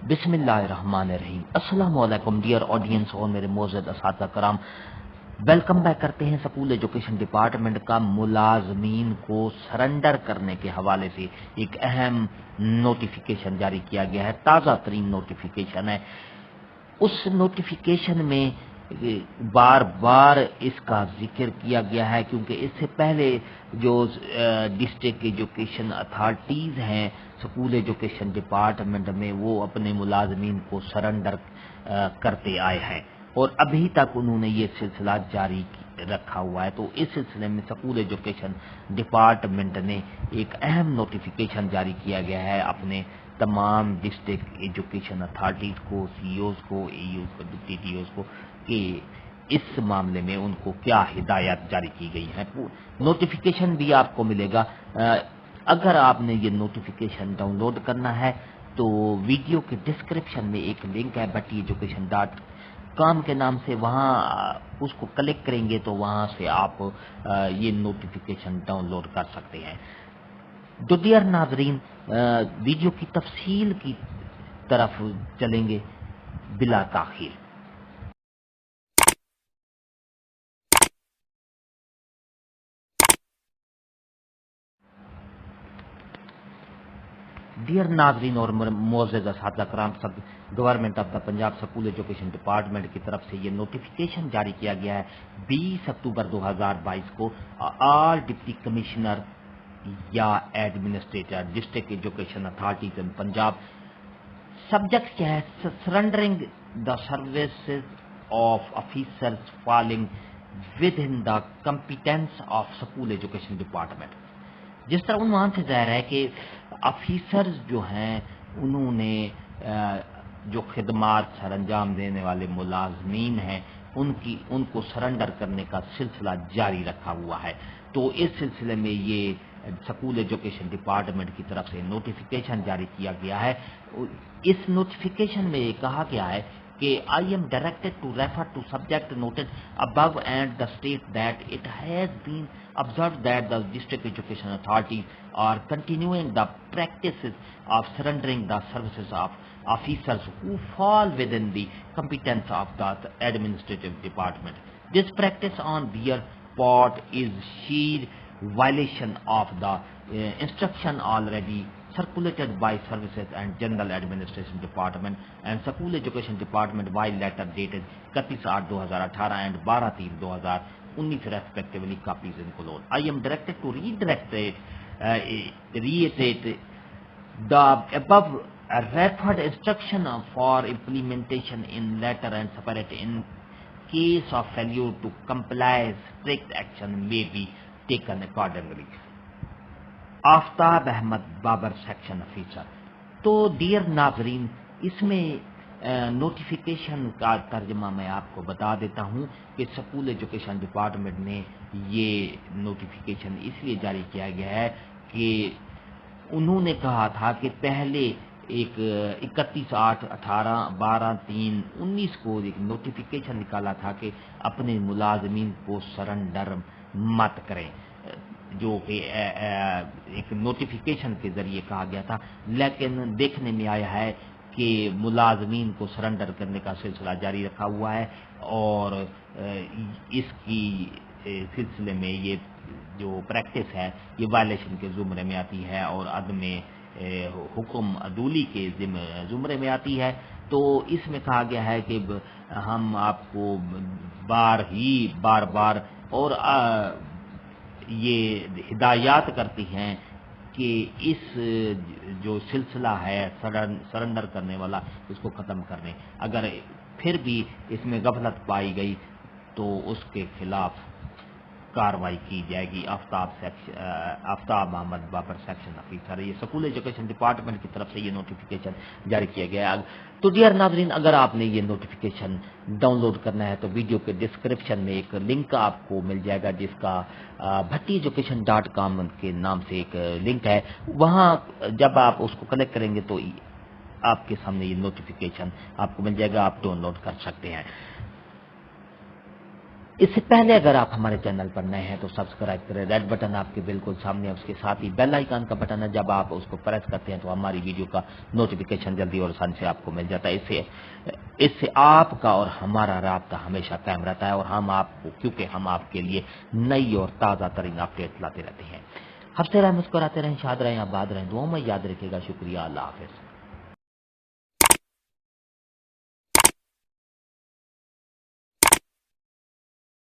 बिस्मिल्लाहिर्रहमानिर्रहीम। अस्सलाम वालेकुम डियर ऑडियंस और मेरे मोअज़्ज़ज़ असातिज़ा कराम, वेलकम बैक करते हैं। स्कूल एजुकेशन डिपार्टमेंट का मुलाजमीन को सरेंडर करने के हवाले से एक अहम नोटिफिकेशन जारी किया गया है। ताज़ा तरीन नोटिफिकेशन है। उस नोटिफिकेशन में बार बार इसका जिक्र किया गया है क्योंकि इससे पहले जो डिस्ट्रिक्ट एजुकेशन अथॉरिटीज़ हैं स्कूल एजुकेशन डिपार्टमेंट में, वो अपने मुलाजमीन को सरेंडर करते आए हैं और अभी तक उन्होंने ये सिलसिला जारी रखा हुआ है। तो इस सिलसिले में स्कूल एजुकेशन डिपार्टमेंट ने एक अहम नोटिफिकेशन जारी किया गया है अपने तमाम डिस्ट्रिक्ट एजुकेशन अथॉरिटीज़ को, सीईओज़ को, एईओज़ को, डिप्टी डीओज़ को कि इस मामले में उनको क्या हिदायत जारी की गई है। नोटिफिकेशन भी आपको मिलेगा। अगर आपने ये नोटिफिकेशन डाउनलोड करना है तो वीडियो के डिस्क्रिप्शन में एक लिंक है batiyeducation.com के नाम से, वहाँ उसको क्लिक करेंगे तो वहाँ से आप ये नोटिफिकेशन डाउनलोड कर सकते हैं। तो डियर नाजरीन, वीडियो की तफसील की तरफ चलेंगे बिला ताखीर। डियर नाजरीन और मोअज़्ज़ज़ असातिज़ा कराम, सब government of the Punjab school education department की तरफ से ये नोटिफिकेशन जारी किया गया है 20 अक्टूबर 2022 को। ऑल डिप्टी कमिश्नर या एडमिनिस्ट्रेटर डिस्ट्रिक्ट एजुकेशन अथॉरिटीज इन पंजाब, सब्जेक्ट क्या है, surrendering the services of officers falling with in the competence of school education department. जिस तरह उन्वान से ज़ाहिर है कि ऑफिसर्स जो हैं उन्होंने जो खिदमात सर अंजाम देने वाले मुलाजमीन हैं उनको सरेंडर करने का सिलसिला जारी रखा हुआ है। तो इस सिलसिले में ये स्कूल एजुकेशन डिपार्टमेंट की तरफ से नोटिफिकेशन जारी किया गया है। इस नोटिफिकेशन में ये कहा गया है कि I am directed to refer to subject noted above and the state that it has been observed that the district education authorities are continuing the practices of surrendering the services of officers who fall within the competence of the administrative department. This practice on their part is sheer violation of the instruction already circulated by Services and General Administration Department and School Education Department by letter dated 31/8/2018 and 12/3/2019 respectively, copies included. I am directed to reiterate the above referred instruction for implementation in letter and separate. In case of failure to comply, strict action may be taken accordingly. Aftab Ahmed Babar, section officer. तो dear नाजरीन, इसमें notification का तर्जमा मैं आपको बता देता हूँ कि स्कूल एजुकेशन डिपार्टमेंट ने ये नोटिफिकेशन इसलिए जारी किया गया है कि उन्होंने कहा था कि पहले एक 31/8/18 12/3/19 को एक नोटिफिकेशन निकाला था कि अपने मुलाजमीन को सरेंडर मत करें, जो कि एक नोटिफिकेशन के जरिए कहा गया था। लेकिन देखने में आया है कि मुलाजमीन को सरेंडर करने का सिलसिला जारी रखा हुआ है और इसकी सिलसिले में ये जो प्रैक्टिस है ये वायलेशन के ज़ुमरे में आती है और अदम हुक्म अदूली के ज़ुमरे में आती है। तो इसमें कहा गया है कि हम आपको बार बार और ये हिदायत करती हैं कि इस जो सिलसिला है सरेंडर करने वाला, इसको ख़त्म करने। अगर फिर भी इसमें गफलत पाई गई तो उसके खिलाफ कार्रवाई की जाएगी। Aftab Ahmed Babar, section officer. ये स्कूल एजुकेशन डिपार्टमेंट की तरफ से ये नोटिफिकेशन जारी किया गया है। तो डियर नाजरीन, अगर आपने ये नोटिफिकेशन डाउनलोड करना है तो वीडियो के डिस्क्रिप्शन में एक लिंक आपको मिल जाएगा जिसका batiyeducation.com के नाम से एक लिंक है। वहाँ जब आप उसको क्लिक करेंगे तो आपके सामने ये नोटिफिकेशन आपको मिल जाएगा, आप डाउनलोड कर सकते हैं। اس سے پہلے اگر آپ ہمارے چینل پر نئے ہیں تو سبسکرائب کریں، ریڈ بٹن آپ کے بالکل سامنے ہے، اس کے ساتھ ہی بیل آئیکن کا بٹن ہے، جب آپ اس کو پریس کرتے ہیں تو ہماری ویڈیو کا نوٹیفیکیشن جلدی اور آسانی سے آپ کو مل جاتا ہے۔ اس سے آپ کا اور ہمارا رابطہ ہمیشہ قائم رہتا ہے، اور ہم آپ کو، کیونکہ ہم آپ کے لیے نئی اور تازہ ترین اپڈیٹ لاتے رہتے ہیں۔ ہنستے رہیں، مسکراتے رہیں، شاد رہیں، آباد رہیں، دعاؤں میں یاد رکھے گا۔ شکریہ، اللہ حافظ۔